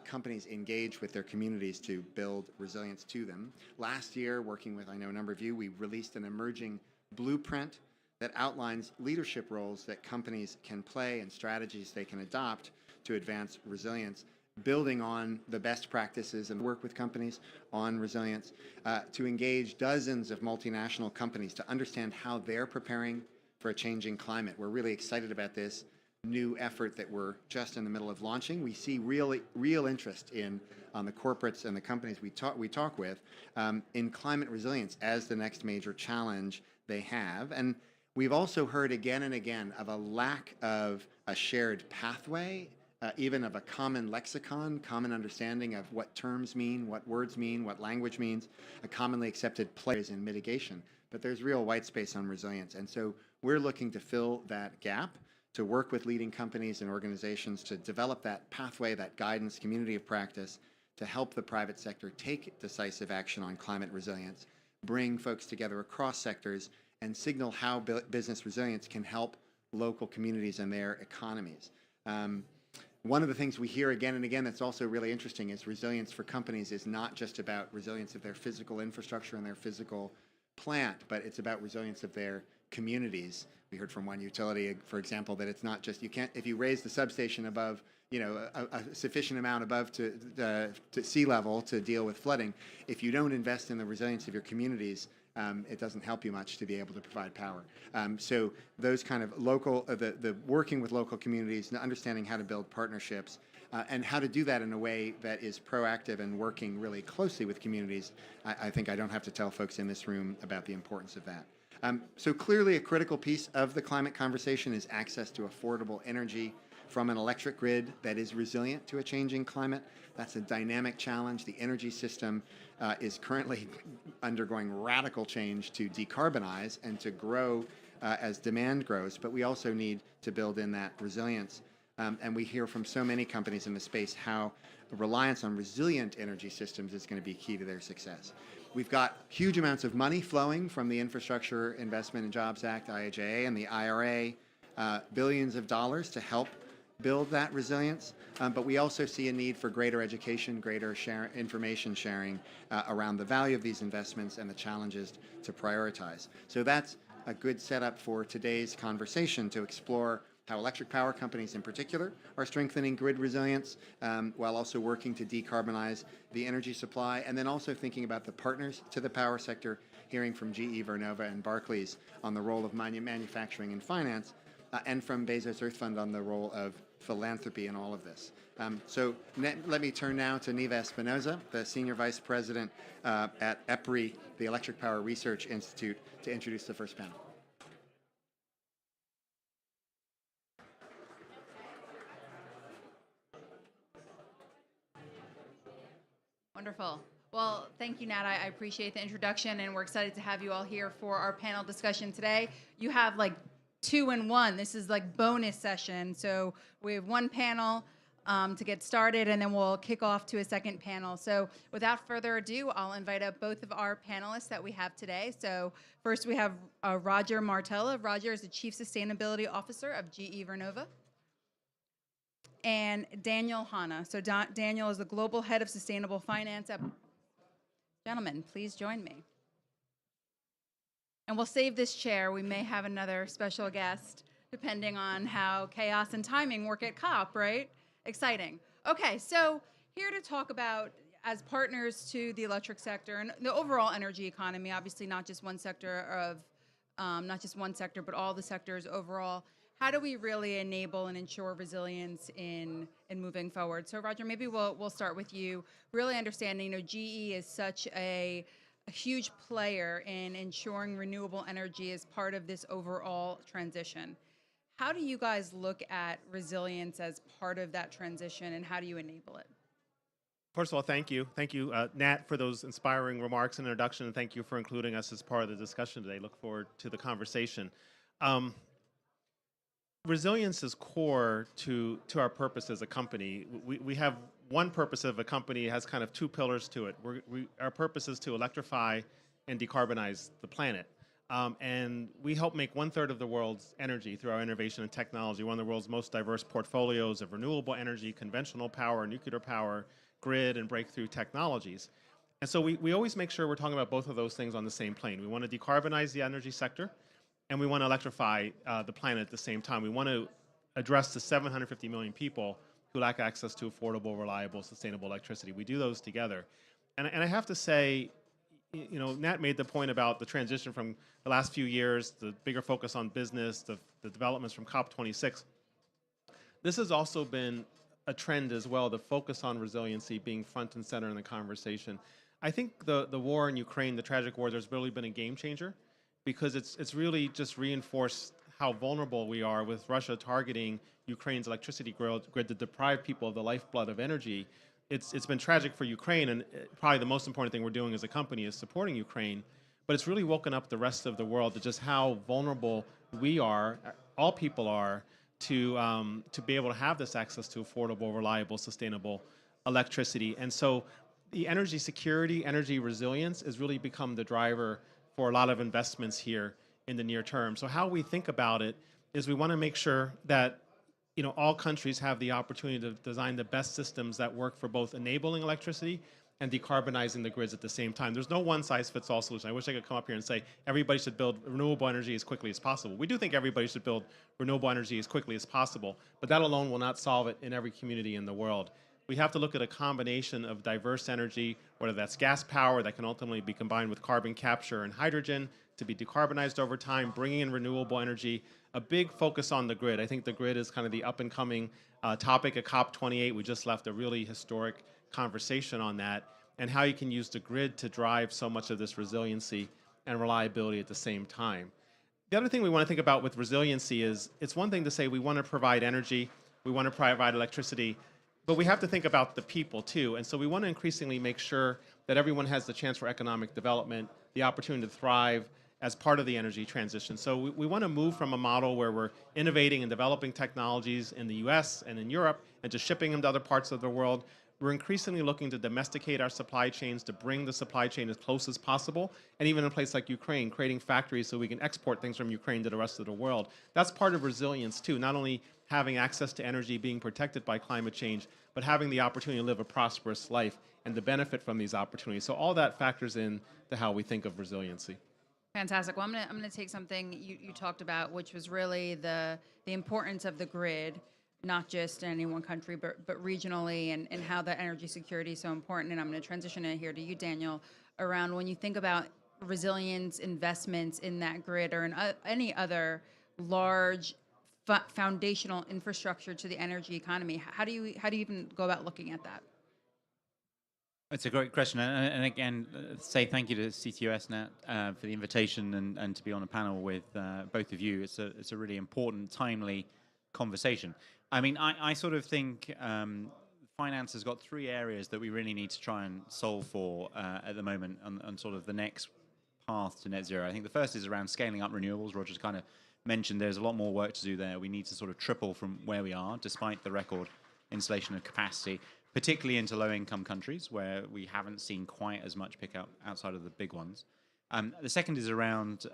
companies engage with their communities to build resilience to them. Last year, working with, I know, a number of you, we released an emerging blueprint that outlines leadership roles that companies can play and strategies they can adopt to advance resilience, building on the best practices and work with companies on resilience, to engage dozens of multinational companies to understand how they're preparing for a changing climate. We're really excited about this new effort that we're just in the middle of launching. We see real interest on the corporates and the companies we talk with in climate resilience as the next major challenge they have. And we've also heard again and again of a lack of a shared pathway, even of a common lexicon, common understanding of what terms mean, what words mean, what language means, a commonly accepted players in mitigation. But there's real white space on resilience. And so we're looking to fill that gap, to work with leading companies and organizations to develop that pathway, that guidance, community of practice, to help the private sector take decisive action on climate resilience, bring folks together across sectors, and signal how business resilience can help local communities and their economies. One of the things we hear again and again that's also really interesting is resilience for companies is not just about resilience of their physical infrastructure and their physical plant, but it's about resilience of their communities. We heard from one utility, for example, that it's not just, you can't, if you raise the substation above, a sufficient amount above to sea level to deal with flooding, if you don't invest in the resilience of your communities, it doesn't help you much to be able to provide power. So those kind of local, the working with local communities and understanding how to build partnerships and how to do that in a way that is proactive and working really closely with communities, I think I don't have to tell folks in this room about the importance of that. So clearly a critical piece of the climate conversation is access to affordable energy from an electric grid that is resilient to a changing climate. That's a dynamic challenge. The energy system is currently undergoing radical change to decarbonize and to grow as demand grows, but we also need to build in that resilience. And we hear from so many companies in the space how reliance on resilient energy systems is going to be key to their success. We've got huge amounts of money flowing from the Infrastructure Investment and Jobs Act, IIJA, and the IRA, billions of dollars to help build that resilience. But we also see a need for greater education, greater information sharing around the value of these investments and the challenges to prioritize. So that's a good setup for today's conversation to explore how electric power companies in particular are strengthening grid resilience while also working to decarbonize the energy supply, and then also thinking about the partners to the power sector, hearing from GE Vernova and Barclays on the role of manufacturing and finance, and from Bezos Earth Fund on the role of philanthropy in all of this. So let me turn now to Neva Espinoza, the Senior Vice President at EPRI, the Electric Power Research Institute, to introduce the first panel. Wonderful. Well, thank you, Nat. I appreciate the introduction, and we're excited to have you all here for our panel discussion today. You have like 2 in 1. This is like bonus session. So we have one panel to get started, and then we'll kick off to a second panel. So without further ado, I'll invite up both of our panelists that we have today. So first we have Roger Martella. Roger is the Chief Sustainability Officer of GE Vernova. And Daniel Hanna. So Daniel is the Global Head of Sustainable Finance at... Gentlemen, please join me. And we'll save this chair. We may have another special guest, depending on how chaos and timing work at COP, right? Exciting. Okay, so here to talk about, as partners to the electric sector and the overall energy economy, obviously not just one sector, but all the sectors overall. How do we really enable and ensure resilience in moving forward? So Roger, maybe we'll start with you. Really understanding, GE is such a huge player in ensuring renewable energy as part of this overall transition. How do you guys look at resilience as part of that transition, and how do you enable it? First of all, thank you. Thank you, Nat, for those inspiring remarks and introduction, and thank you for including us as part of the discussion today. Look forward to the conversation. Resilience is core to our purpose as a company. We have one purpose of a company, has kind of 2 pillars to it. Our purpose is to electrify and decarbonize the planet. and we help make 1/3 of the world's energy through our innovation and technology, one of the world's most diverse portfolios of renewable energy, conventional power, nuclear power, grid, and breakthrough technologies. And so we always make sure we're talking about both of those things on the same plane. We want to decarbonize the energy sector, and we want to electrify the planet at the same time. We want to address the 750 million people who lack access to affordable, reliable, sustainable electricity. We do those together. And I have to say, Nat made the point about the transition from the last few years, the bigger focus on business, the developments from COP26. This has also been a trend as well, the focus on resiliency being front and center in the conversation. I think the war in Ukraine, the tragic war, there's really been a game changer because it's really just reinforced how vulnerable we are with Russia targeting Ukraine's electricity grid to deprive people of the lifeblood of energy. It's been tragic for Ukraine, and probably the most important thing we're doing as a company is supporting Ukraine, but it's really woken up the rest of the world to just how vulnerable we are, all people are, to be able to have this access to affordable, reliable, sustainable electricity. And so the energy security, energy resilience has really become the driver for a lot of investments here in the near term. So how we think about it is we want to make sure that all countries have the opportunity to design the best systems that work for both enabling electricity and decarbonizing the grids at the same time. There's no one-size-fits-all solution. I wish I could come up here and say everybody should build renewable energy as quickly as possible. We do think everybody should build renewable energy as quickly as possible, but that alone will not solve it in every community in the world. We have to look at a combination of diverse energy, whether that's gas power that can ultimately be combined with carbon capture and hydrogen to be decarbonized over time, bringing in renewable energy, a big focus on the grid. I think the grid is kind of the up-and-coming topic at COP28. We just left a really historic conversation on that and how you can use the grid to drive so much of this resiliency and reliability at the same time. The other thing we want to think about with resiliency is it's one thing to say we want to provide energy, we want to provide electricity, but we have to think about the people too. And so we want to increasingly make sure that everyone has the chance for economic development, the opportunity to thrive as part of the energy transition. So we want to move from a model where we're innovating and developing technologies in the US and in Europe and just shipping them to other parts of the world. We're increasingly looking to domesticate our supply chains, to bring the supply chain as close as possible, and even in a place like Ukraine, creating factories so we can export things from Ukraine to the rest of the world. That's part of resilience too, not only having access to energy being protected by climate change, but having the opportunity to live a prosperous life and to benefit from these opportunities. So all that factors in to how we think of resiliency. Fantastic. Well, I'm gonna take something you talked about, which was really the importance of the grid, not just in any one country, but regionally, and how that energy security is so important. And I'm going to transition it here to you, Daniel, around when you think about resilience investments in that grid or in any other large foundational infrastructure to the energy economy. How do you even go about looking at that? It's a great question, and again, say thank you to CTOS Nat for the invitation and to be on a panel with both of you. It's a really important, timely conversation. I mean, I sort of think finance has got three areas that we really need to try and solve for at the moment on sort of the next path to net zero. I think the first is around scaling up renewables. Roger's kind of mentioned there's a lot more work to do there. We need to sort of triple from where we are, despite the record installation of capacity, particularly into low-income countries where we haven't seen quite as much pickup outside of the big ones. The second is around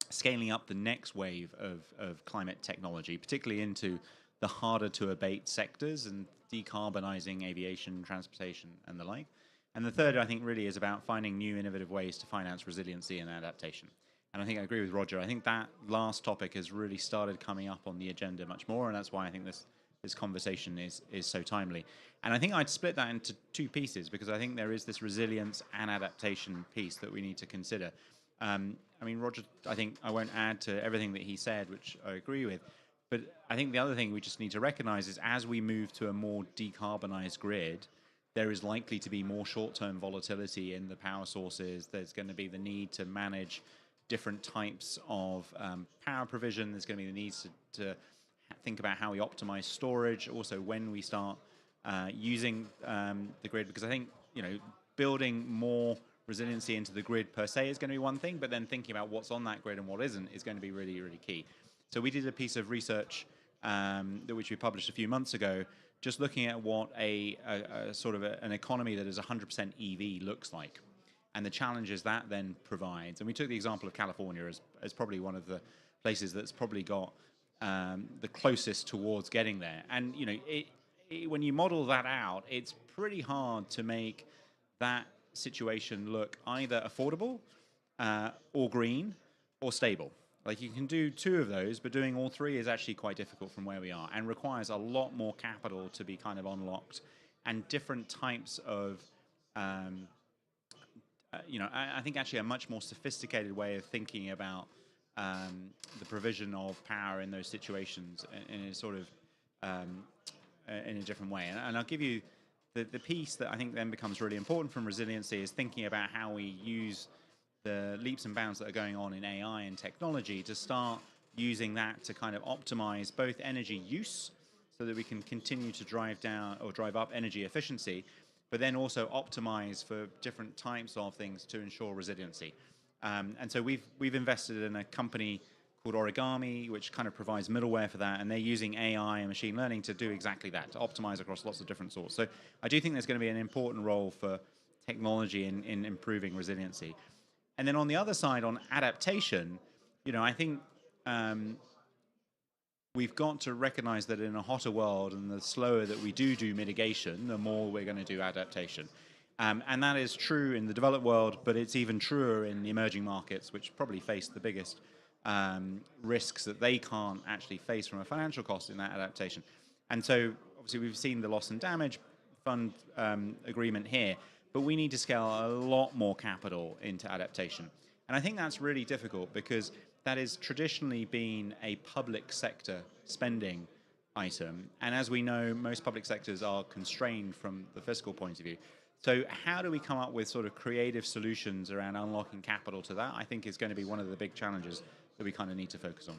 scaling up the next wave of climate technology, particularly into the harder-to-abate sectors and decarbonizing aviation, transportation, and the like. And the third, I think, really is about finding new innovative ways to finance resiliency and adaptation. And I think I agree with Roger. I think that last topic has really started coming up on the agenda much more, and that's why I think this conversation is so timely. And I think I'd split that into two pieces because I think there is this resilience and adaptation piece that we need to consider. I mean, Roger, I think I won't add to everything that he said, which I agree with, but I think the other thing we just need to recognize is as we move to a more decarbonized grid, there is likely to be more short-term volatility in the power sources. There's going to be the need to manage different types of power provision. There's going to be the need to think about how we optimize storage, also when we start using the grid, because I think, building more resiliency into the grid per se is going to be one thing, but then thinking about what's on that grid and what isn't is going to be really, really key. So we did a piece of research which we published a few months ago, just looking at what a sort of an economy that is 100% EV looks like. and the challenges that then provides. And we took the example of California as probably one of the places that's probably got the closest towards getting there. And when you model that out, it's pretty hard to make that situation look either affordable or green or stable. Like, you can do two of those, but doing all three is actually quite difficult from where we are and requires a lot more capital to be kind of unlocked, and different types of I think actually a much more sophisticated way of thinking about the provision of power in those situations in a sort of in a different way. And I'll give you the piece that I think then becomes really important from resiliency is thinking about how we use the leaps and bounds that are going on in AI and technology to start using that to kind of optimize both energy use so that we can continue to drive up energy efficiency, but then also optimize for different types of things to ensure resiliency. And so we've invested in a company called Origami, which kind of provides middleware for that, and they're using AI and machine learning to do exactly that, to optimize across lots of different sorts. So I do think there's going to be an important role for technology in improving resiliency. And then on the other side, on adaptation, I think we've got to recognize that in a hotter world, and the slower that we do mitigation, the more we're going to do adaptation. And that is true in the developed world, but it's even truer in the emerging markets, which probably face the biggest risks that they can't actually face from a financial cost in that adaptation. And so obviously we've seen the loss and damage fund agreement here, but we need to scale a lot more capital into adaptation. And I think that's really difficult because that has traditionally been a public sector spending item. And as we know, most public sectors are constrained from the fiscal point of view. So how do we come up with sort of creative solutions around unlocking capital to that? I think is going to be one of the big challenges that we kind of need to focus on.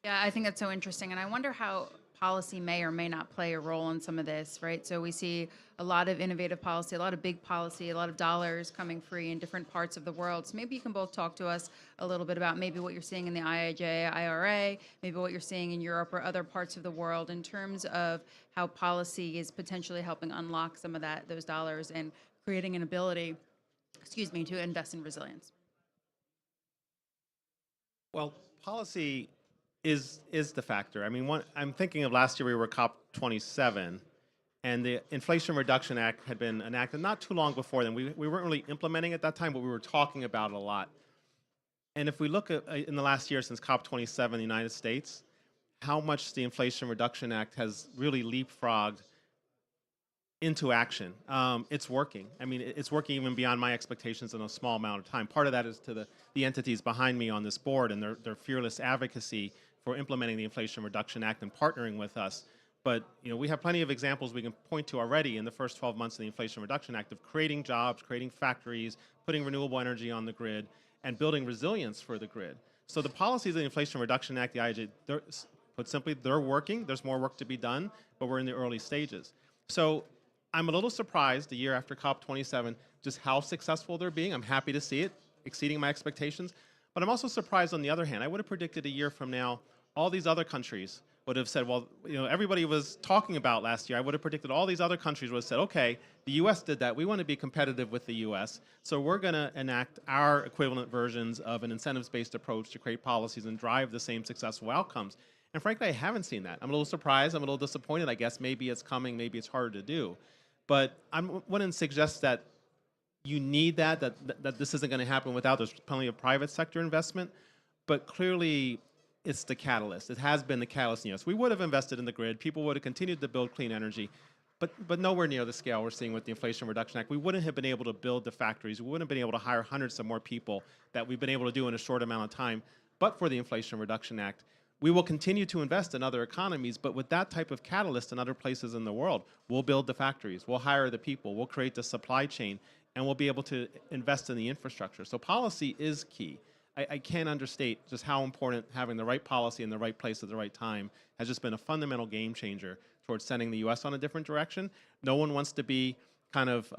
Yeah, I think that's so interesting. And I wonder how policy may or may not play a role in some of this, right? So we see a lot of innovative policy, a lot of big policy, a lot of dollars coming free in different parts of the world. So maybe you can both talk to us a little bit about maybe what you're seeing in the IIJA, IRA, maybe what you're seeing in Europe or other parts of the world in terms of how policy is potentially helping unlock some of those dollars and creating an ability, to invest in resilience. Well, policy is the factor. I mean, I'm thinking of last year we were COP27, and the Inflation Reduction Act had been enacted not too long before then. We weren't really implementing it at that time, but we were talking about it a lot. And if we look at in the last year since COP27 in the United States, how much the Inflation Reduction Act has really leapfrogged into action. It's working. I mean, it's working even beyond my expectations in a small amount of time. Part of that is to the entities behind me on this board and their fearless advocacy for implementing the Inflation Reduction Act and partnering with us. But we have plenty of examples we can point to already in the first 12 months of the Inflation Reduction Act of creating jobs, creating factories, putting renewable energy on the grid, and building resilience for the grid. So the policies of the Inflation Reduction Act, the IIJA, put simply, they're working. There's more work to be done, but we're in the early stages. So I'm a little surprised a year after COP27 just how successful they're being. I'm happy to see it exceeding my expectations. But I'm also surprised on the other hand. I would have predicted a year from now, all these other countries would have said, well, everybody was talking about last year. I would have predicted all these other countries would have said, okay, the U.S. did that. We want to be competitive with the U.S., so we're going to enact our equivalent versions of an incentives-based approach to create policies and drive the same successful outcomes. And frankly, I haven't seen that. I'm a little surprised. I'm a little disappointed, I guess. Maybe it's coming. Maybe it's harder to do. But I wouldn't suggest that you need that this isn't going to happen without. There's plenty of private sector investment. But clearly, it's the catalyst. It has been the catalyst. Yes, we would have invested in the grid. People would have continued to build clean energy, but nowhere near the scale we're seeing with the Inflation Reduction Act. We wouldn't have been able to build the factories. We wouldn't have been able to hire hundreds of more people that we've been able to do in a short amount of time. But for the Inflation Reduction Act, we will continue to invest in other economies, but with that type of catalyst in other places in the world, we'll build the factories, we'll hire the people, we'll create the supply chain, and we'll be able to invest in the infrastructure. So policy is key. I can't understate just how important having the right policy in the right place at the right time has just been a fundamental game changer towards sending the U.S. on a different direction. No one wants to be kind of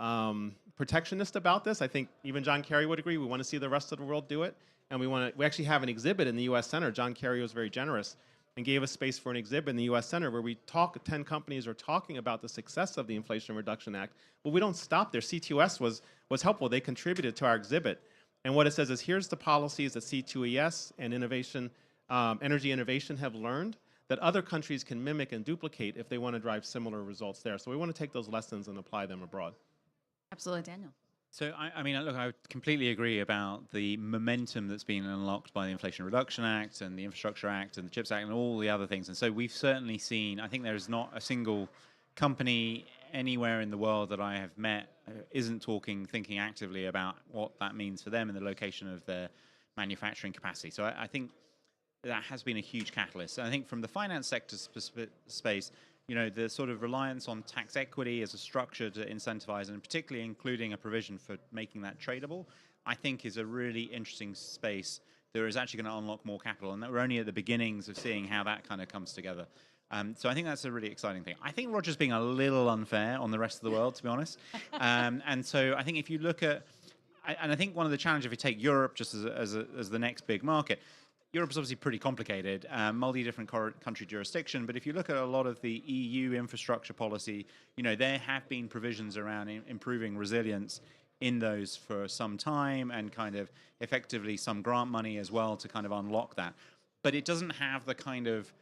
protectionist about this. I think even John Kerry would agree. We want to see the rest of the world do it, and we actually have an exhibit in the U.S. Center. John Kerry was very generous and gave us space for an exhibit in the U.S. Center where we talk, 10 companies are talking about the success of the Inflation Reduction Act. But we don't stop there. C2S was helpful. They contributed to our exhibit. And what it says is, here's the policies that C2ES and energy innovation have learned that other countries can mimic and duplicate if they want to drive similar results there. So we want to take those lessons and apply them abroad. Absolutely, Daniel. So, I mean, look, I would completely agree about the momentum that's been unlocked by the Inflation Reduction Act and the Infrastructure Act and the CHIPS Act and all the other things. And so we've certainly seen, I think there's not a single company anywhere in the world that I have met isn't thinking actively about what that means for them and the location of their manufacturing capacity. So I think that has been a huge catalyst. And I think from the finance sector space, you know, the sort of reliance on tax equity as a structure to incentivize, and particularly including a provision for making that tradable, I think is a really interesting space that is actually going to unlock more capital. And that we're only at the beginnings of seeing how that kind of comes together. So I think that's a really exciting thing. I think Roger's being a little unfair on the rest of the world, to be honest. And so I think if you look at, and I think one of the challenges, if you take Europe just as the next big market, Europe is obviously pretty complicated, multi-different country jurisdiction, but if you look at a lot of the EU infrastructure policy, you know, there have been provisions around improving resilience in those for some time, and kind of effectively some grant money as well to kind of unlock that. But it doesn't have the kind of,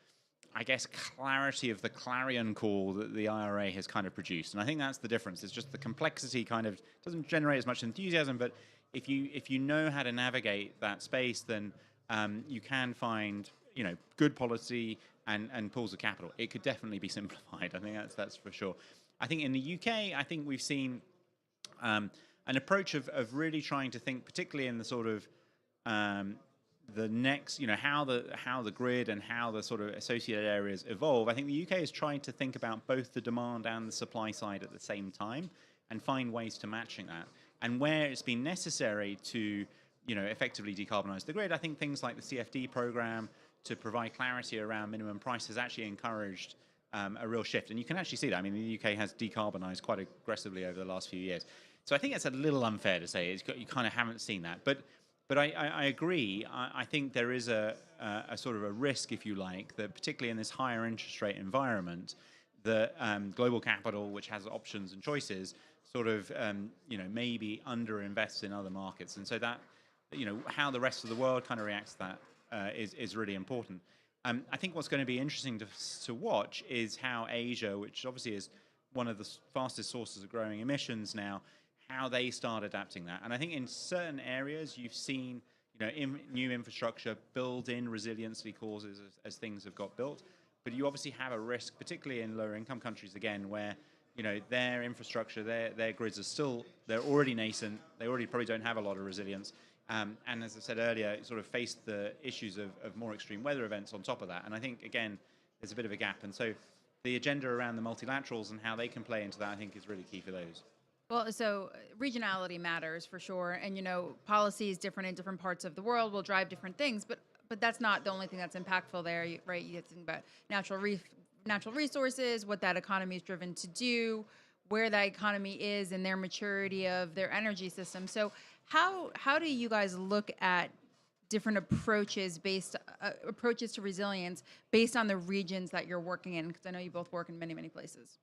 I guess, clarity of the clarion call that the IRA has kind of produced. And I think that's the difference. It's just the complexity kind of doesn't generate as much enthusiasm, but if you know how to navigate that space, then you can find, you know, good policy and pools of capital. It could definitely be simplified. I think that's for sure. I think in the UK, I think we've seen an approach of really trying to think, particularly in the sort of the next, you know, how the grid and how the sort of associated areas evolve. I think the UK is trying to think about both the demand and the supply side at the same time and find ways to matching that. And where it's been necessary to, you know, effectively decarbonize the grid, I think things like the CFD program to provide clarity around minimum price has actually encouraged a real shift. And you can actually see that. I mean, the UK has decarbonized quite aggressively over the last few years. So I think it's a little unfair to say you kind of haven't seen that. But I agree. I think there is a sort of a risk, if you like, that particularly in this higher interest rate environment, that global capital, which has options and choices, sort of, you know, maybe underinvests in other markets. And so that, you know, how the rest of the world kind of reacts to that is really important. I think what's going to be interesting to watch is how Asia, which obviously is one of the fastest sources of growing emissions now, how they start adapting that. And I think in certain areas you've seen, you know, new infrastructure build in resiliency clauses as things have got built. But you obviously have a risk, particularly in lower income countries, again, where, you know, their infrastructure, their grids are still, they're already nascent. They already probably don't have a lot of resilience. And as I said earlier, sort of face the issues of more extreme weather events on top of that. And I think, again, there's a bit of a gap. And so the agenda around the multilaterals and how they can play into that, I think, is really key for those. Well, so regionality matters for sure. And, you know, policy is different in different parts of the world, will drive different things. But that's not the only thing that's impactful there, right? You have to think about natural resources, what that economy is driven to do, where that economy is and their maturity of their energy system. So how do you guys look at different approaches to resilience based on the regions that you're working in? Because I know you both work in many, many places.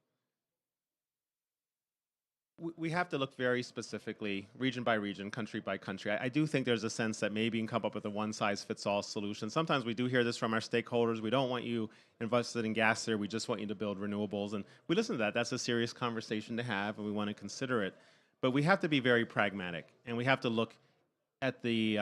We have to look very specifically, region by region, country by country. I do think there's a sense that maybe you can come up with a one-size-fits-all solution. Sometimes we do hear this from our stakeholders. We don't want you invested in gas there. We just want you to build renewables. And we listen to that. That's a serious conversation to have, and we want to consider it. But we have to be very pragmatic, and we have to look at the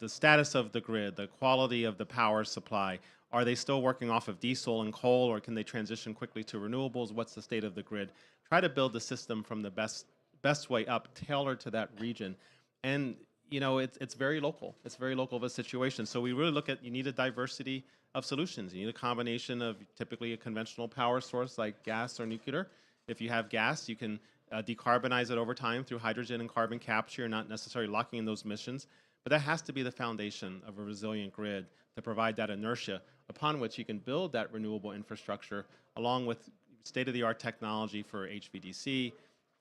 status of the grid, the quality of the power supply. Are they still working off of diesel and coal, or can they transition quickly to renewables? What's the state of the grid? Try to build the system from the best way up, tailored to that region. And, you know, it's very local. It's very local of a situation. So we really look at, you need a diversity of solutions. You need a combination of typically a conventional power source like gas or nuclear. If you have gas, you can decarbonize it over time through hydrogen and carbon capture, not necessarily locking in those emissions. But that has to be the foundation of a resilient grid to provide that inertia upon which you can build that renewable infrastructure along with state-of-the-art technology for HVDC,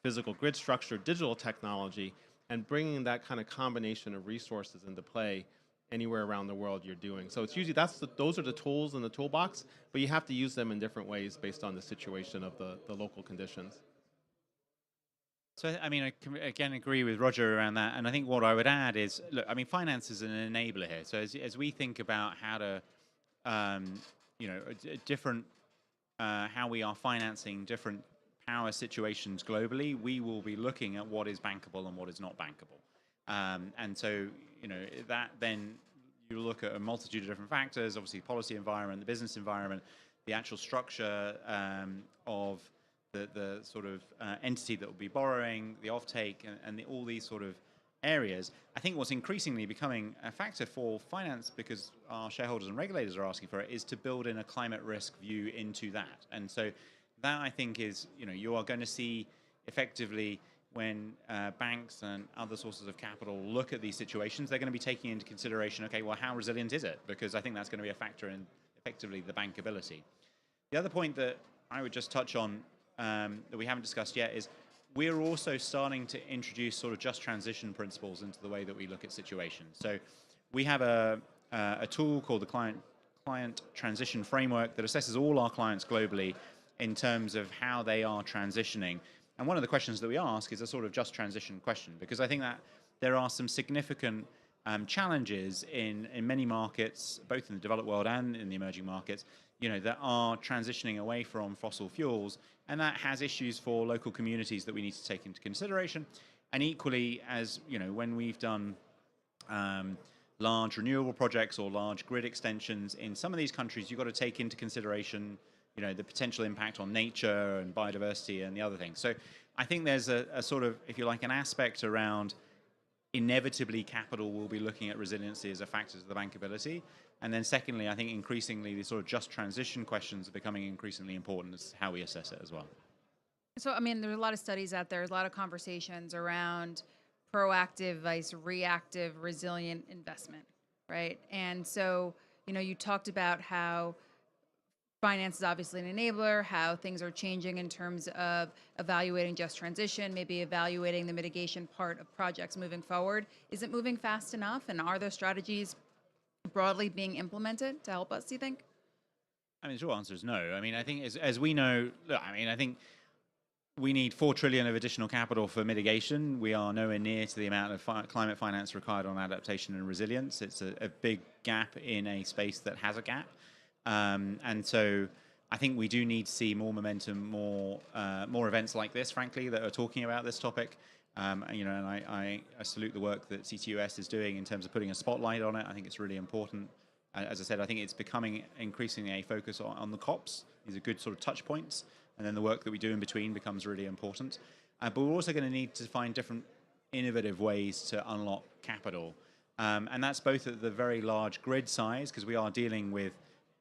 physical grid structure, digital technology, and bringing that kind of combination of resources into play anywhere around the world you're doing. So it's usually those are the tools in the toolbox, but you have to use them in different ways based on the situation of the local conditions. So, I mean, again agree with Roger around that. And I think what I would add is, look, I mean, finance is an enabler here. So as we think about how to, different, how we are financing different power situations globally, we will be looking at what is bankable and what is not bankable. And so, that then you look at a multitude of different factors, obviously policy environment, the business environment, the actual structure of the sort of entity that will be borrowing, the offtake, and all these sort of areas. I think what's increasingly becoming a factor for finance, because our shareholders and regulators are asking for it, is to build in a climate risk view into that. And so that, I think, is, you are going to see effectively when banks and other sources of capital look at these situations, they're going to be taking into consideration, okay, well, how resilient is it? Because I think that's going to be a factor in effectively the bankability. The other point that I would just touch on that we haven't discussed yet is we're also starting to introduce sort of just transition principles into the way that we look at situations. So we have a tool called the Client Transition Framework that assesses all our clients globally in terms of how they are transitioning. And one of the questions that we ask is a sort of just transition question, because I think that there are some significant challenges in many markets, both in the developed world and in the emerging markets, that are transitioning away from fossil fuels, and that has issues for local communities that we need to take into consideration. And equally, as when we've done large renewable projects or large grid extensions in some of these countries, you've got to take into consideration the potential impact on nature and biodiversity and the other things. So I think there's a sort of, if you like, an aspect around inevitably capital will be looking at resiliency as a factor to the bankability. And then secondly, I think increasingly these sort of just transition questions are becoming increasingly important as how we assess it as well. So, I mean, there's a lot of studies out there, there's a lot of conversations around proactive versus reactive resilient investment, right? And so, you talked about how finance is obviously an enabler, how things are changing in terms of evaluating just transition, maybe evaluating the mitigation part of projects moving forward. Is it moving fast enough? And are those strategies broadly being implemented to help us, do you think? I mean, the short answer is no. I mean, I think as we know, look, I mean, I think we need 4 trillion of additional capital for mitigation. We are nowhere near to the amount of climate finance required on adaptation and resilience. It's a big gap in a space that has a gap. And so I think we do need to see more momentum, more events like this, frankly, that are talking about this topic. And I salute the work that CTUS is doing in terms of putting a spotlight on it. I think it's really important. As I said, I think it's becoming increasingly a focus on the COPs. These are good sort of touch points. And then the work that we do in between becomes really important. But we're also going to need to find different innovative ways to unlock capital. And that's both at the very large grid size, because we are dealing with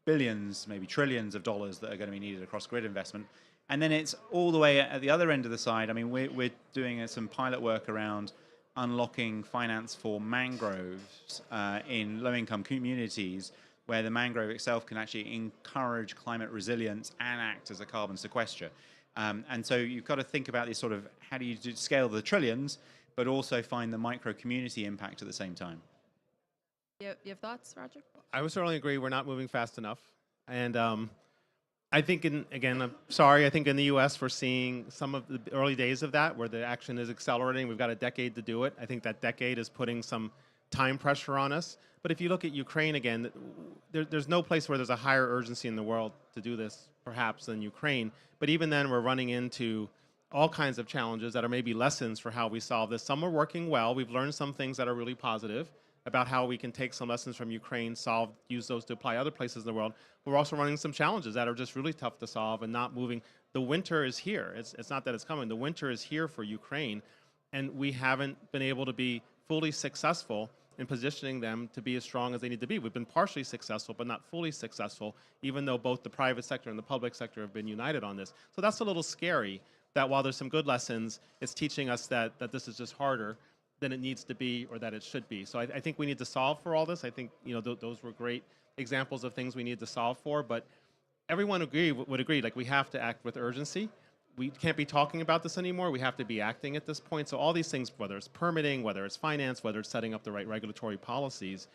billions, maybe trillions of dollars that are going to be needed across grid investment. And then it's all the way at the other end of the side. I mean, we're doing some pilot work around unlocking finance for mangroves in low-income communities, where the mangrove itself can actually encourage climate resilience and act as a carbon sequester. And so you've got to think about this sort of, how do you scale the trillions, but also find the micro-community impact at the same time? You have thoughts, Roger? I would certainly agree we're not moving fast enough. And I think, I'm sorry, I think in the U.S. we're seeing some of the early days of that, where the action is accelerating. We've got a decade to do it. I think that decade is putting some time pressure on us. But if you look at Ukraine again, there's no place where there's a higher urgency in the world to do this, perhaps, than Ukraine. But even then, we're running into all kinds of challenges that are maybe lessons for how we solve this. Some are working well. We've learned some things that are really positive about how we can take some lessons from Ukraine, use those to apply other places in the world. We're also running some challenges that are just really tough to solve and not moving. The winter is here. It's not that it's coming. The winter is here for Ukraine, and we haven't been able to be fully successful in positioning them to be as strong as they need to be. We've been partially successful, but not fully successful, even though both the private sector and the public sector have been united on this. So that's a little scary, that while there's some good lessons, it's teaching us that this is just harder than it needs to be or that it should be. So I think we need to solve for all this. I think those were great examples of things we need to solve for, but everyone would agree, like, we have to act with urgency. We can't be talking about this anymore. We have to be acting at this point. So all these things, whether it's permitting, whether it's finance, whether it's setting up the right regulatory policies,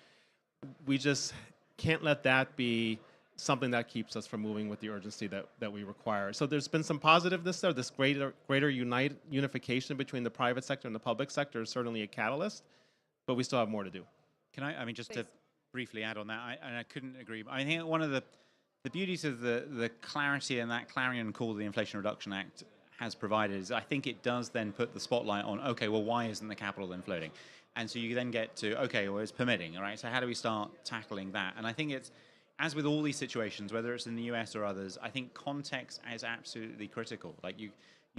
we just can't let that be something that keeps us from moving with the urgency that we require. So there's been some positiveness there. This greater unification between the private sector and the public sector is certainly a catalyst, but we still have more to do. Can I mean, just to Please. briefly add on that, and I couldn't agree. I think one of the beauties of the clarity and that clarion call the Inflation Reduction Act has provided is I think it does then put the spotlight on, okay, well, why isn't the capital then floating? And so you then get to, okay, well, it's permitting, all right? So how do we start tackling that? And I think it's, as with all these situations, whether it's in the US or others, I think context is absolutely critical. Like you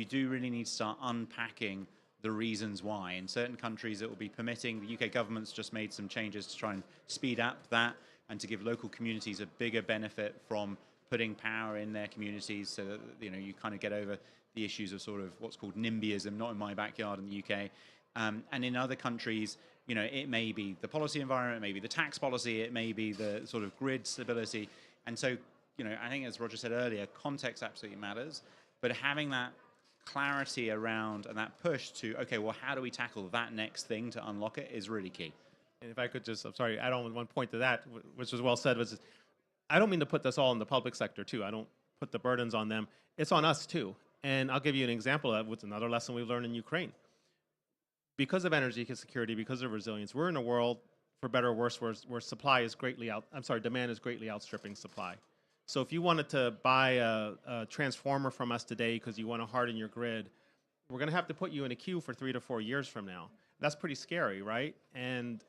do really need to start unpacking the reasons why. In certain countries, it will be permitting. The UK government's just made some changes to try and speed up that and to give local communities a bigger benefit from putting power in their communities so that, you know, you kind of get over the issues of sort of what's called NIMBYism, not in my backyard in the UK. And in other countries, you know, it may be the policy environment, it may be the tax policy, it may be the sort of grid stability. And so, you know, I think as Roger said earlier, context absolutely matters, but having that clarity around and that push to, okay, well, how do we tackle that next thing to unlock it is really key. And if I could just, I'm sorry, add on one point to that, which was well said, was I don't mean to put this all in the public sector too. I don't put the burdens on them. It's on us too. And I'll give you an example of what's another lesson we've learned in Ukraine. Because of energy security, because of resilience, we're in a world, for better or worse, where supply is demand is greatly outstripping supply. So if you wanted to buy a transformer from us today because you want to harden your grid, we're going to have to put you in a queue for 3 to 4 years from now. That's pretty scary, right? And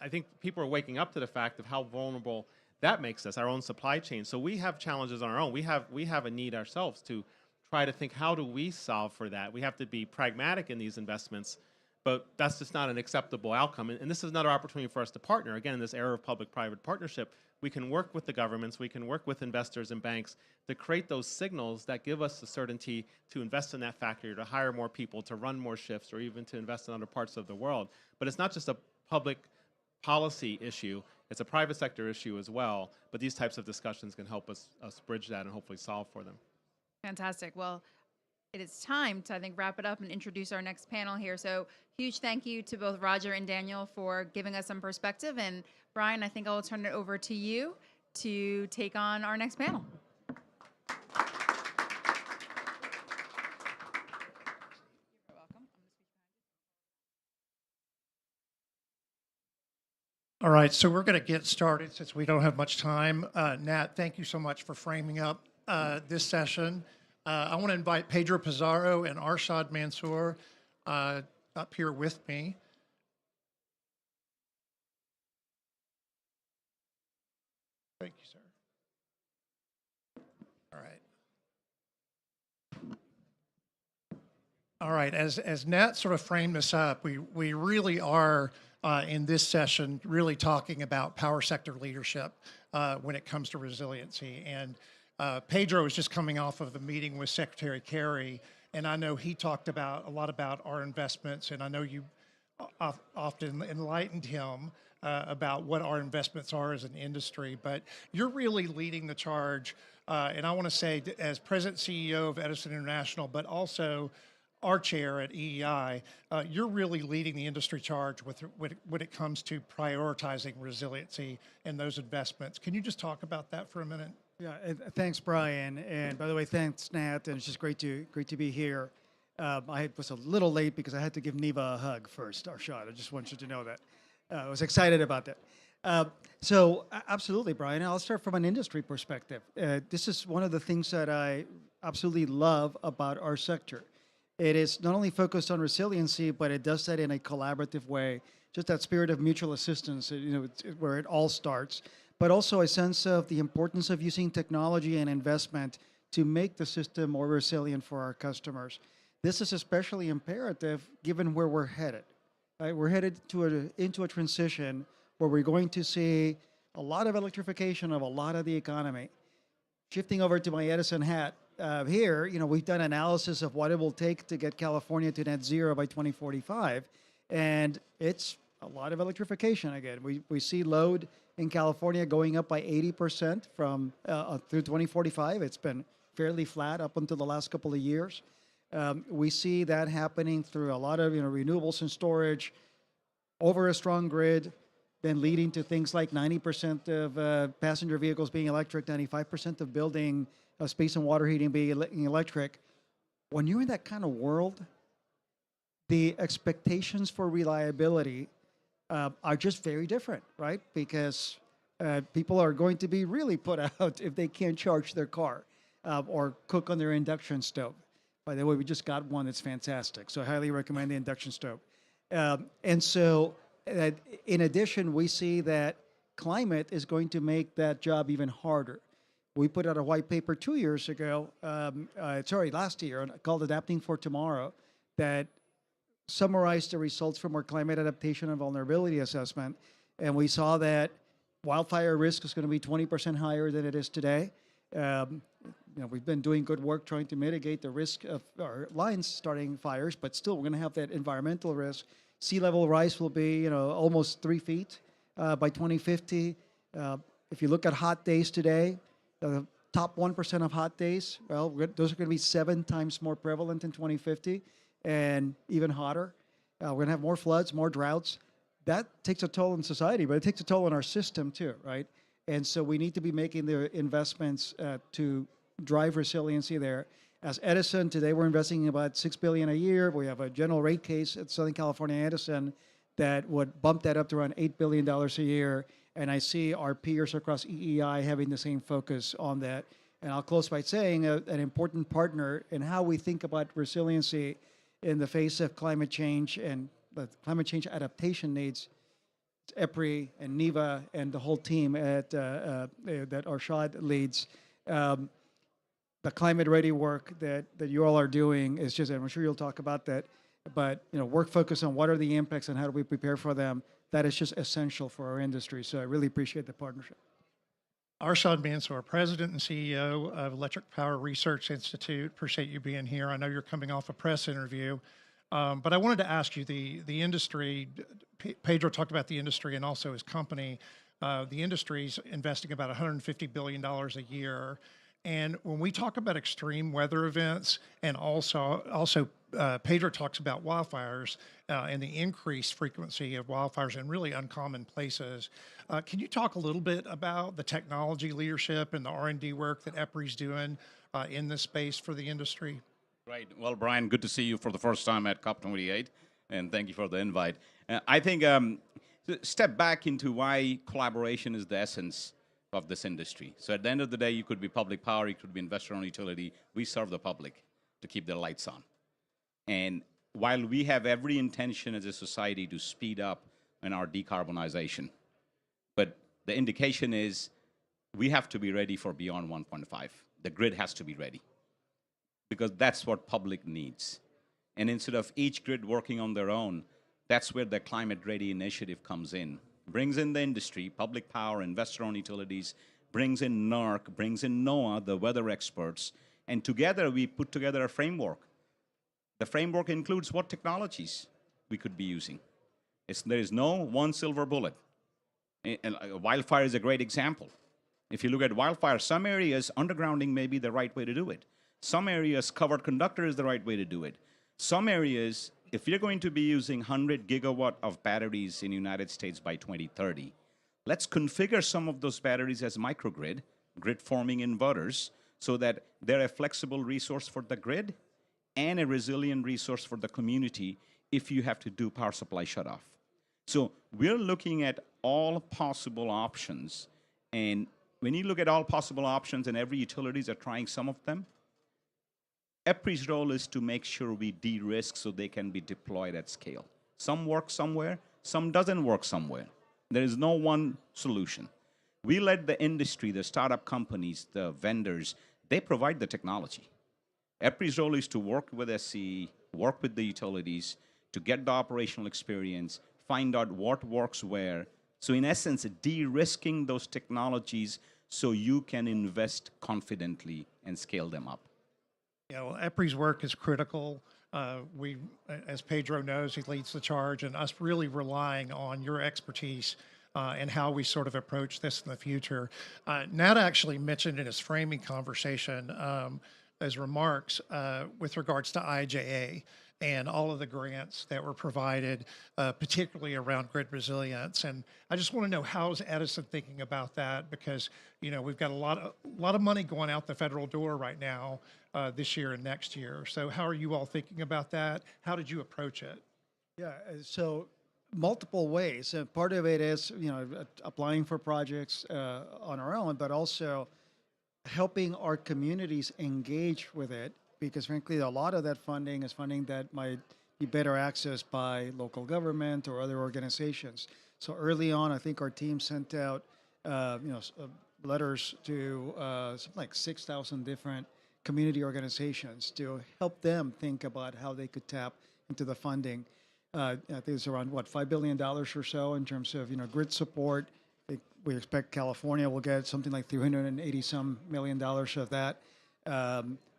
I think people are waking up to the fact of how vulnerable that makes us, our own supply chain. So we have challenges on our own. We have a need ourselves to try to think, how do we solve for that? We have to be pragmatic in these investments, but that's just not an acceptable outcome. And this is another opportunity for us to partner. Again, in this era of public-private partnership, we can work with the governments, we can work with investors and banks to create those signals that give us the certainty to invest in that factory, to hire more people, to run more shifts, or even to invest in other parts of the world. But it's not just a public policy issue, it's a private sector issue as well. But these types of discussions can help us bridge that and hopefully solve for them. Fantastic. Well, it is time to, I think, wrap it up and introduce our next panel here. So huge thank you to both Roger and Daniel for giving us some perspective. And Brian, I think I'll turn it over to you to take on our next panel. All right, so we're going to get started since we don't have much time. Nat, thank you so much for framing up this session. I want to invite Pedro Pizarro and Arshad Mansour up here with me. Thank you, sir. All right. All right, as Nat sort of framed this up, we really are in this session really talking about power sector leadership when it comes to resiliency. And Pedro is just coming off of the meeting with Secretary Kerry, and I know he talked about a lot about our investments, and I know you often enlightened him about what our investments are as an industry, but you're really leading the charge. And I want to say, as President CEO of Edison International, but also our chair at EEI, you're really leading the industry charge when it comes to prioritizing resiliency and those investments. Can you just talk about that for a minute? Yeah, thanks, Brian. And by the way, thanks, Nat. And it's just great to be here. I was a little late because I had to give Neva a hug first, Arshad. I just want you to know that. I was excited about that. So absolutely, Brian. I'll start from an industry perspective. This is one of the things that I absolutely love about our sector. It is not only focused on resiliency, but it does that in a collaborative way. Just that spirit of mutual assistance, where it all starts. But also a sense of the importance of using technology and investment to make the system more resilient for our customers. This is especially imperative given where we're headed. Right? We're headed into a transition where we're going to see a lot of electrification of a lot of the economy. Shifting over to my Edison hat here, we've done analysis of what it will take to get California to net zero by 2045, and it's a lot of electrification again. We see load in California going up by 80% from through 2045. It's been fairly flat up until the last couple of years. We see that happening through a lot of renewables and storage, over a strong grid, then leading to things like 90% of passenger vehicles being electric, 95% of building space and water heating being electric. When you're in that kind of world, the expectations for reliability are just very different, right? Because people are going to be really put out if they can't charge their car or cook on their induction stove. By the way, we just got one that's fantastic, so I highly recommend the induction stove. And so, in addition, we see that climate is going to make that job even harder. We put out a white paper 2 years ago, last year, called Adapting for Tomorrow, that summarized the results from our climate adaptation and vulnerability assessment. And we saw that wildfire risk is going to be 20% higher than it is today. We've been doing good work trying to mitigate the risk of our lines starting fires, but still we're going to have that environmental risk. Sea level rise will be, almost 3 feet by 2050. If you look at hot days today, the top 1% of hot days, well, those are going to be 7 times more prevalent in 2050 and even hotter. We're going to have more floods, more droughts. That takes a toll on society, but it takes a toll on our system too, right? And so we need to be making the investments to drive resiliency there. As Edison, today we're investing about $6 billion a year. We have a general rate case at Southern California Edison that would bump that up to around $8 billion a year. And I see our peers across EEI having the same focus on that. And I'll close by saying an important partner in how we think about resiliency in the face of climate change and the climate change adaptation needs. EPRI and NEVA and the whole team that Arshad leads. The climate ready work that you all are doing is just, I'm sure you'll talk about that, but work focused on what are the impacts and how do we prepare for them. That is just essential for our industry. So I really appreciate the partnership. Arshad Mansour, President and CEO of Electric Power Research Institute. Appreciate you being here. I know you're coming off a press interview, but I wanted to ask you, the industry, Pedro talked about the industry and also his company. The industry's investing about $150 billion a year. And when we talk about extreme weather events, and also Pedro talks about wildfires and the increased frequency of wildfires in really uncommon places. Can you talk a little bit about the technology leadership and the R&D work that EPRI's doing in this space for the industry? Right. Well, Brian, good to see you for the first time at COP28, and thank you for the invite. I think step back into why collaboration is the essence of this industry. So at the end of the day, you could be public power, you could be investor-owned utility. We serve the public to keep their lights on. And while we have every intention as a society to speed up in our decarbonization, but the indication is we have to be ready for beyond 1.5. The grid has to be ready because that's what public needs. And instead of each grid working on their own, that's where the Climate Ready Initiative comes in. Brings in the industry, public power, investor-owned utilities, brings in NERC, brings in NOAA, the weather experts, and together we put together a framework. The framework includes what technologies we could be using. There is no one silver bullet. And wildfire is a great example. If you look at wildfire, some areas, undergrounding may be the right way to do it. Some areas, covered conductor is the right way to do it. Some areas, if you're going to be using 100 gigawatt of batteries in the United States by 2030, let's configure some of those batteries as microgrid, grid-forming inverters, so that they're a flexible resource for the grid and a resilient resource for the community if you have to do power supply shutoff. So we're looking at all possible options, and when you look at all possible options and every utilities are trying some of them, EPRI's role is to make sure we de-risk so they can be deployed at scale. Some work somewhere, some doesn't work somewhere. There is no one solution. We let the industry, the startup companies, the vendors, they provide the technology. EPRI's role is to work with SCE, work with the utilities, to get the operational experience, find out what works where. So in essence, de-risking those technologies so you can invest confidently and scale them up. Yeah, well, EPRI's work is critical. We, as Pedro knows, he leads the charge, and us really relying on your expertise and how we sort of approach this in the future. Nat actually mentioned in his framing conversation his remarks with regards to IJA and all of the grants that were provided, particularly around grid resilience. And I just want to know, how is Edison thinking about that? Because, you know, we've got a lot of money going out the federal door right now this year and next year. So how are you all thinking about that? How did you approach it? Yeah, so multiple ways. Part of it is, you know, applying for projects on our own, but also helping our communities engage with it, because frankly, a lot of that funding is funding that might be better accessed by local government or other organizations. So early on, I think our team sent out, letters to something like 6,000 different community organizations to help them think about how they could tap into the funding. I think it's around $5 billion or so in terms of, you know, grid support. We expect California will get something like $380 million of that.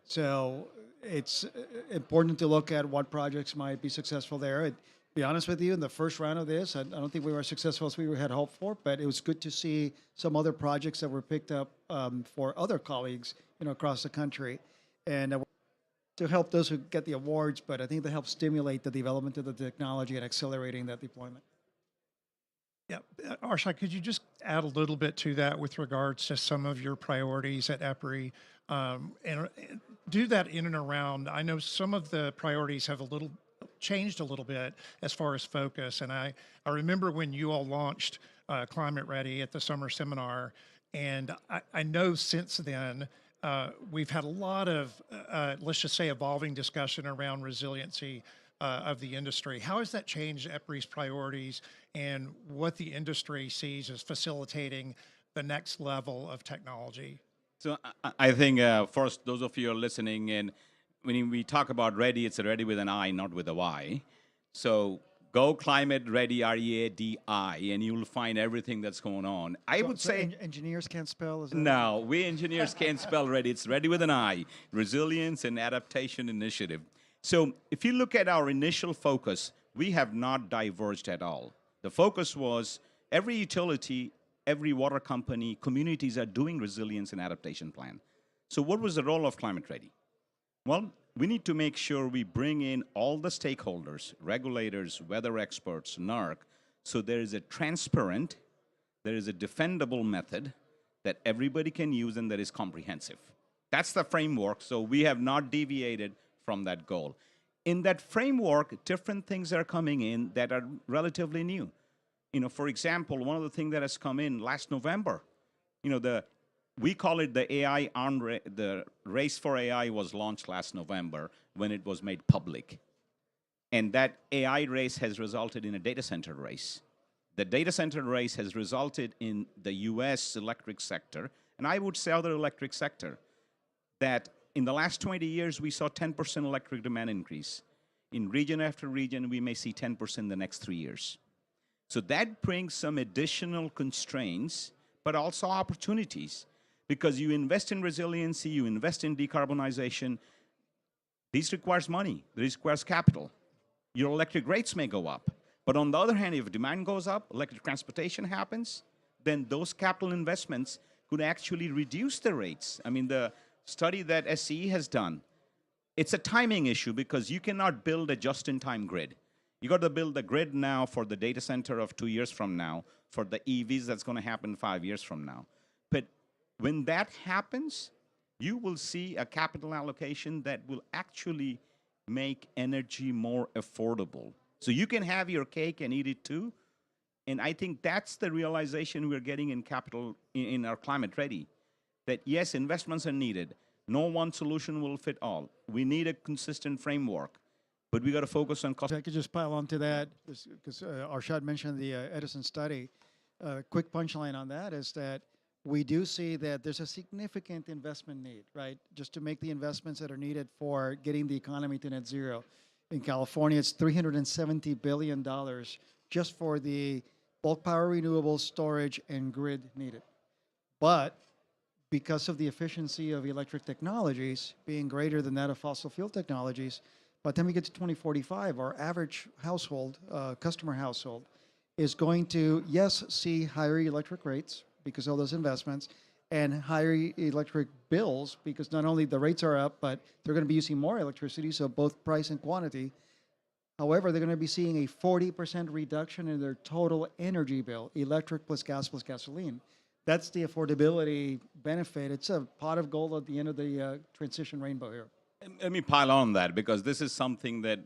So it's important to look at what projects might be successful there. To be honest with you, in the first round of this, I don't think we were as successful as we had hoped for, but it was good to see some other projects that were picked up for other colleagues, you know, across the country. And to help those who get the awards, but I think they help stimulate the development of the technology and accelerating that deployment. Yeah, Arshad, could you just add a little bit to that with regards to some of your priorities at EPRI, and do that in and around? I know some of the priorities have changed a little bit as far as focus, and I remember when you all launched Climate Ready at the summer seminar, and I know since then we've had a lot of, let's just say, evolving discussion around resiliency of the industry. How has that changed EPRI's priorities and what the industry sees as facilitating the next level of technology? So I think first, those of you who are listening, and when we talk about ready, it's ready with an I, not with a Y. So go Climate Ready, READI, and you will find everything that's going on. I would say engineers can't spell. Is that no, we engineers can't spell ready. It's ready with an I. Resilience and Adaptation Initiative. So if you look at our initial focus, we have not diverged at all. The focus was every utility, every water company, communities are doing resilience and adaptation plan. So what was the role of Climate Ready? Well, we need to make sure we bring in all the stakeholders, regulators, weather experts, NERC, so there is a transparent, there is a defendable method that everybody can use and that is comprehensive. That's the framework, so we have not deviated from that goal. In that framework, different things are coming in that are relatively new. You know, for example, one of the things that has come in last November, you know, we call it the AI the Race for AI was launched last November when it was made public. And that AI race has resulted in a data center race. The data center race has resulted in the US electric sector, and I would say other electric sector, that in the last 20 years, we saw 10% electric demand increase. In region after region, we may see 10% in the next 3 years. So that brings some additional constraints, but also opportunities. Because you invest in resiliency, you invest in decarbonization, this requires money, this requires capital. Your electric rates may go up. But on the other hand, if demand goes up, electric transportation happens, then those capital investments could actually reduce the rates. I mean, the study that SCE has done, it's a timing issue because you cannot build a just-in-time grid. You got to build the grid now for the data center of 2 years from now, for the EVs that's going to happen 5 years from now. But when that happens, you will see a capital allocation that will actually make energy more affordable. So you can have your cake and eat it too. And I think that's the realization we're getting in capital, in our Climate Ready. That yes, investments are needed. No one solution will fit all. We need a consistent framework, but we got to focus on cost. If I could just pile on to that, because Arshad mentioned the Edison study. Quick punchline on that is that we do see that there's a significant investment need, right? Just to make the investments that are needed for getting the economy to net zero. In California, it's $370 billion just for the bulk power renewables, storage, and grid needed. But because of the efficiency of electric technologies being greater than that of fossil fuel technologies, by the time we get to 2045, our average household, customer household, is going to, yes, see higher electric rates because of those investments, and higher electric bills because not only the rates are up, but they're going to be using more electricity, so both price and quantity. However, they're going to be seeing a 40% reduction in their total energy bill, electric plus gas plus gasoline. That's the affordability benefit. It's a pot of gold at the end of the transition rainbow here. Let me pile on that because this is something that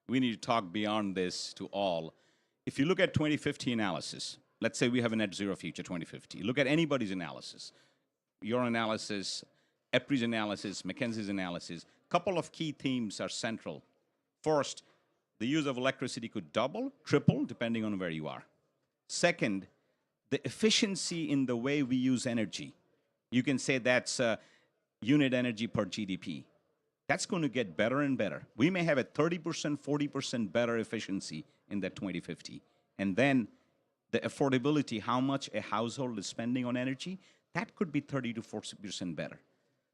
we need to talk beyond this to all. If you look at 2050 analysis, let's say we have a net zero future 2050. Look at anybody's analysis, your analysis, EPRI's analysis, McKinsey's analysis. Couple of key themes are central. First, the use of electricity could double, triple, depending on where you are. Second, the efficiency in the way we use energy. You can say that's unit energy per GDP. That's going to get better and better. We may have a 30%, 40% better efficiency in that 2050. And then the affordability, how much a household is spending on energy, that could be 30 to 40% better.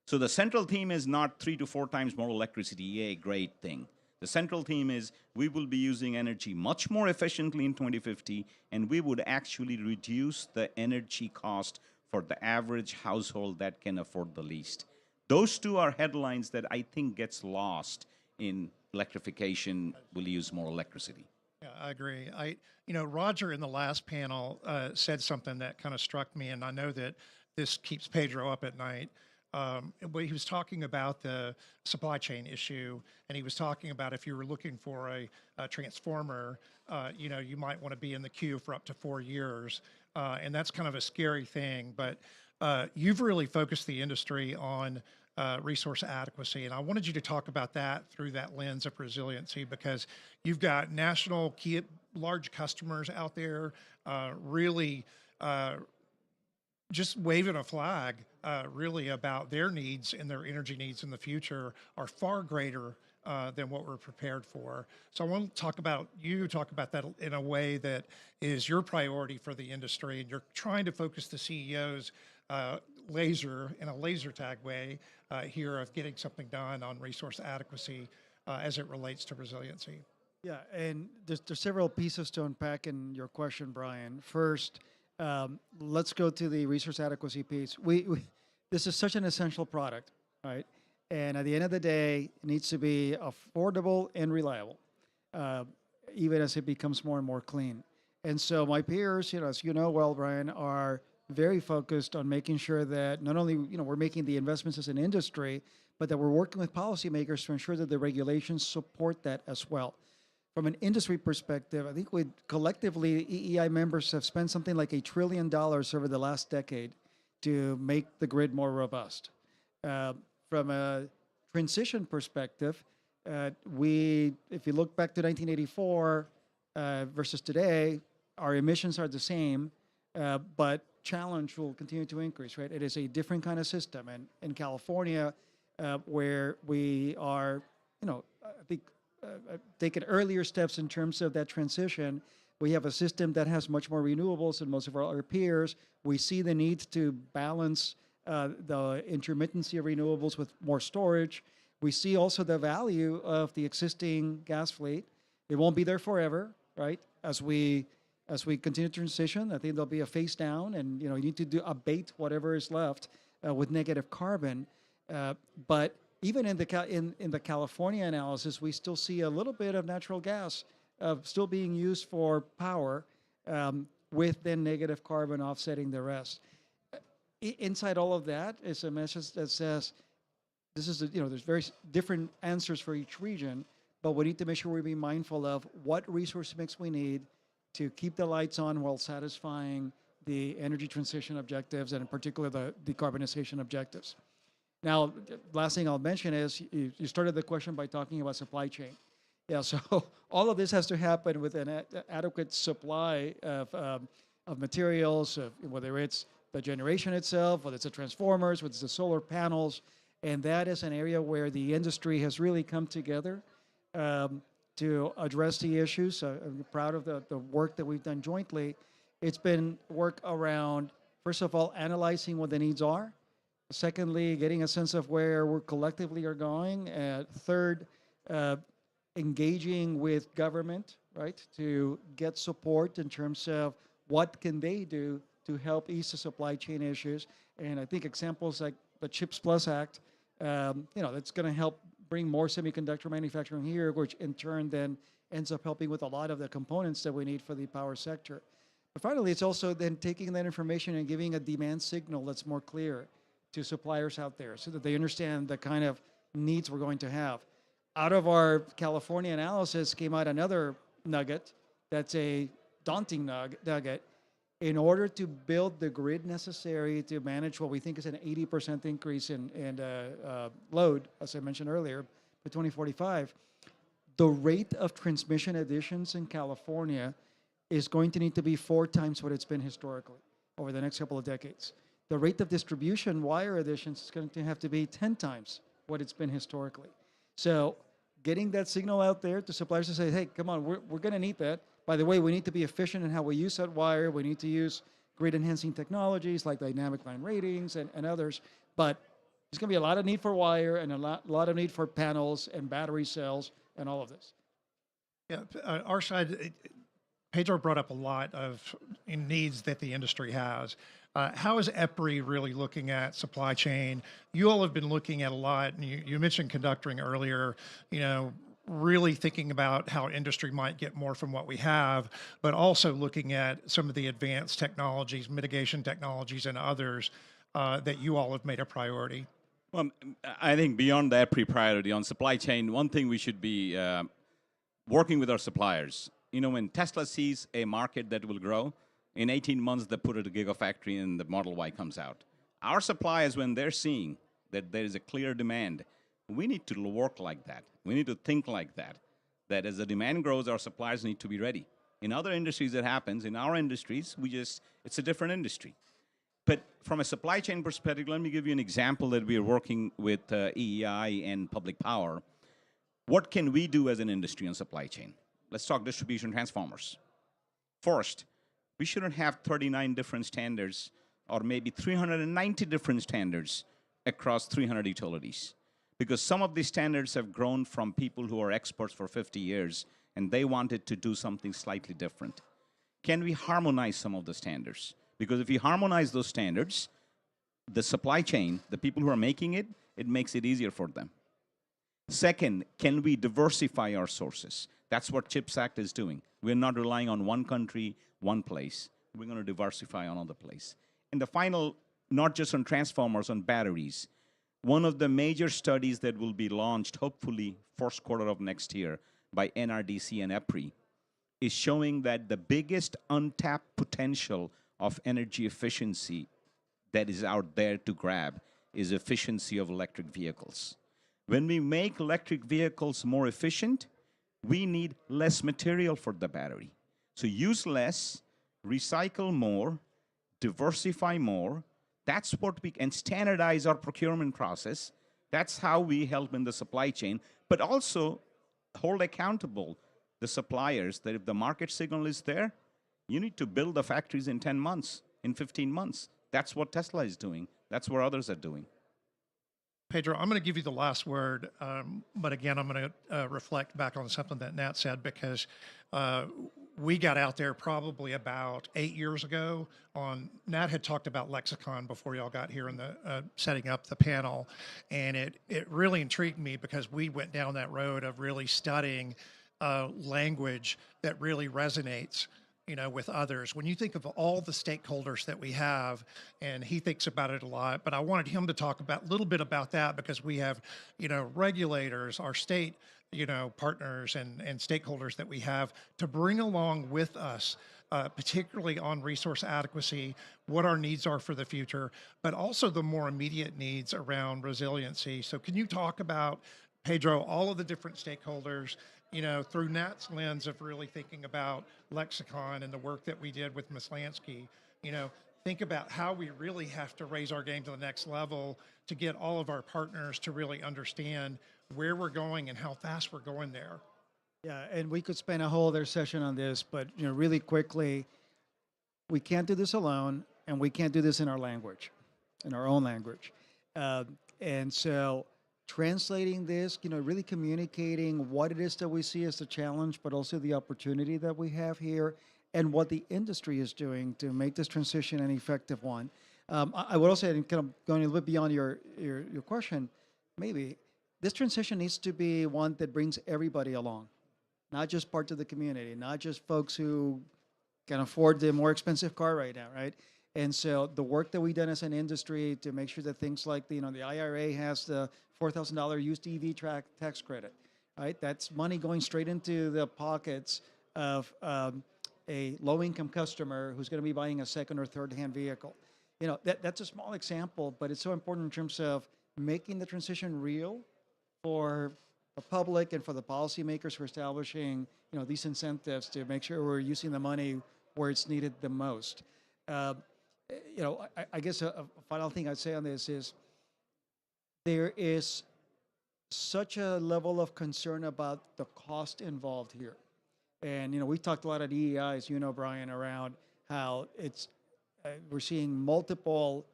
So the central theme is not 3 to 4 times more electricity, yay, great thing. The central theme is we will be using energy much more efficiently in 2050, and we would actually reduce the energy cost for the average household that can afford the least. Those two are headlines that I think gets lost in electrification will use more electricity. Yeah, I agree. Roger in the last panel said something that kind of struck me, and I know that this keeps Pedro up at night. But he was talking about the supply chain issue, and he was talking about if you were looking for a transformer, you might want to be in the queue for up to 4 years, and that's kind of a scary thing. But you've really focused the industry on resource adequacy, and I wanted you to talk about that through that lens of resiliency because you've got national key large customers out there really just waving a flag really about their needs and their energy needs in the future are far greater than what we're prepared for. So I want to talk about that in a way that is your priority for the industry, and you're trying to focus the CEOs in a laser tag way here of getting something done on resource adequacy as it relates to resiliency. Yeah, and there's several pieces to unpack in your question, Brian. First, let's go to the resource adequacy piece. This is such an essential product, right? And at the end of the day, it needs to be affordable and reliable, even as it becomes more and more clean. And so my peers, as you know well, Brian, are very focused on making sure that not only we're making the investments as an industry, but that we're working with policymakers to ensure that the regulations support that as well. From an industry perspective, I think we collectively, EEI members have spent something like $1 trillion over the last decade to make the grid more robust. From a transition perspective, if you look back to 1984 versus today, our emissions are the same, but challenge will continue to increase, right? It is a different kind of system. And in California, where we are, I think, taken earlier steps in terms of that transition. We have a system that has much more renewables than most of our other peers. We see the need to balance the intermittency of renewables with more storage. We see also the value of the existing gas fleet. It won't be there forever, right? As we continue to transition, I think there'll be a phase down, and you need to abate whatever is left with negative carbon. But even in the California analysis, we still see a little bit of natural gas still being used for power, with then negative carbon offsetting the rest. Inside all of that is a message that says, there's very different answers for each region, but we need to make sure we be mindful of what resource mix we need to keep the lights on while satisfying the energy transition objectives, and in particular the decarbonization objectives. Now, last thing I'll mention is you started the question by talking about supply chain. Yeah, so all of this has to happen with an adequate supply of materials, whether it's the generation itself, whether it's the transformers, whether it's the solar panels, and that is an area where the industry has really come together to address the issues. I'm proud of the work that we've done jointly. It's been work around, first of all, analyzing what the needs are. Secondly, getting a sense of where we're collectively are going. Third, engaging with government, right, to get support in terms of what can they do to help ease the supply chain issues. And I think examples like the CHIPS Plus Act, that's going to help bring more semiconductor manufacturing here, which in turn then ends up helping with a lot of the components that we need for the power sector. But finally, it's also then taking that information and giving a demand signal that's more clear to suppliers out there so that they understand the kind of needs we're going to have. Out of our California analysis came out another nugget that's a daunting nugget. In order to build the grid necessary to manage what we think is an 80% increase in load, as I mentioned earlier, by 2045, the rate of transmission additions in California is going to need to be 4 times what it's been historically over the next couple of decades. The rate of distribution wire additions is going to have to be 10 times what it's been historically. So getting that signal out there to suppliers to say, hey, come on, we're going to need that. By the way, we need to be efficient in how we use that wire. We need to use grid enhancing technologies like dynamic line ratings and others. But there's going to be a lot of need for wire and a lot of need for panels and battery cells and all of this. Yeah, our side, Pedro brought up a lot of needs that the industry has. How is EPRI really looking at supply chain? You all have been looking at a lot, and you mentioned conductoring earlier, really thinking about how industry might get more from what we have, but also looking at some of the advanced technologies, mitigation technologies, and others that you all have made a priority. Well, I think beyond that priority on supply chain, one thing we should be working with our suppliers. When Tesla sees a market that will grow, in 18 months they put it a gigafactory and the Model Y comes out. Our suppliers, when they're seeing that there is a clear demand, we need to work like that. We need to think like that. That as the demand grows, our suppliers need to be ready. In other industries that happens, in our industries, it's a different industry. But from a supply chain perspective, let me give you an example that we are working with EEI and Public Power. What can we do as an industry on supply chain? Let's talk distribution transformers. First, we shouldn't have 39 different standards or maybe 390 different standards across 300 utilities. Because some of these standards have grown from people who are experts for 50 years, and they wanted to do something slightly different. Can we harmonize some of the standards? Because if we harmonize those standards, the supply chain, the people who are making it, it makes it easier for them. Second, can we diversify our sources? That's what CHIPS Act is doing. We're not relying on one country, one place. We're going to diversify on other place. And the final, not just on transformers, on batteries. One of the major studies that will be launched, hopefully first quarter of next year, by NRDC and EPRI, is showing that the biggest untapped potential of energy efficiency that is out there to grab is efficiency of electric vehicles. When we make electric vehicles more efficient, we need less material for the battery. So use less, recycle more, diversify more. That's what and standardize our procurement process. That's how we help in the supply chain, but also hold accountable the suppliers that if the market signal is there, you need to build the factories in 10 months, in 15 months. That's what Tesla is doing. That's what others are doing. Pedro, I'm going to give you the last word, but again, I'm going to reflect back on something that Nat said because we got out there probably about 8 years ago. Nat had talked about lexicon before y'all got here in the setting up the panel, and it really intrigued me because we went down that road of really studying language that really resonates with others. When you think of all the stakeholders that we have, and he thinks about it a lot, but I wanted him to talk a little bit about that because we have, regulators, our state, partners and stakeholders that we have to bring along with us, particularly on resource adequacy, what our needs are for the future, but also the more immediate needs around resiliency. So can you talk about, Pedro, all of the different stakeholders, through Nat's lens of really thinking about lexicon and the work that we did with Ms. Lansky, think about how we really have to raise our game to the next level to get all of our partners to really understand where we're going and how fast we're going there. Yeah, and we could spend a whole other session on this, but really quickly, we can't do this alone, and we can't do this in our language, in our own language. And so translating this, really communicating what it is that we see as the challenge, but also the opportunity that we have here, and what the industry is doing to make this transition an effective one. I would also, and kind of going a little bit beyond your question, maybe this transition needs to be one that brings everybody along, not just parts of the community, not just folks who can afford the more expensive car right now, right? And so the work that we've done as an industry to make sure that things like the IRA has the $4,000 used EV tax credit, right? That's money going straight into the pockets of a low-income customer who's going to be buying a second or third-hand vehicle. That's a small example, but it's so important in terms of making the transition real for the public and for the policymakers who are establishing, these incentives to make sure we're using the money where it's needed the most. I guess a final thing I'd say on this is there is such a level of concern about the cost involved here. And, we talked a lot at EEI, as you know, Brian, around how we're seeing multiple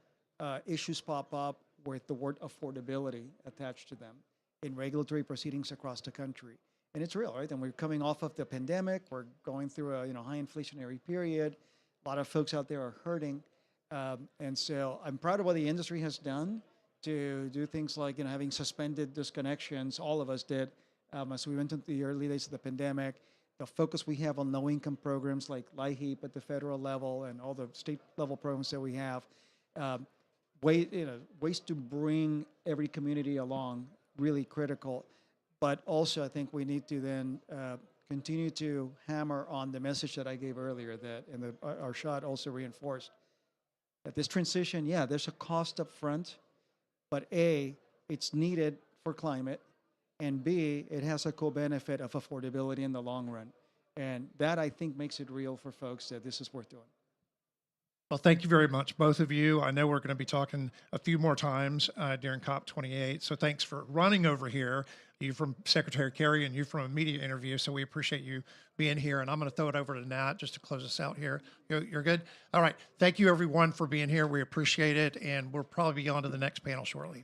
issues pop up with the word affordability attached to them in regulatory proceedings across the country. And it's real, right? And we're coming off of the pandemic. We're going through a high inflationary period. A lot of folks out there are hurting. And so I'm proud of what the industry has done to do things like, having suspended disconnections. All of us did as we went into the early days of the pandemic. The focus we have on low-income programs like LIHEAP at the federal level and all the state-level programs that we have, ways to bring every community along, really critical. But also, I think we need to then continue to hammer on the message that I gave earlier, that and our shot also reinforced, that this transition, there's a cost up front, but A, it's needed for climate, and B, it has a co-benefit of affordability in the long run. And that, I think, makes it real for folks that this is worth doing. Well, thank you very much, both of you. I know we're going to be talking a few more times during COP28, so thanks for running over here. You from Secretary Kerry and you from a media interview, so we appreciate you being here. And I'm going to throw it over to Nat just to close us out here. You're good? All right. Thank you, everyone, for being here. We appreciate it, and we'll probably be on to the next panel shortly.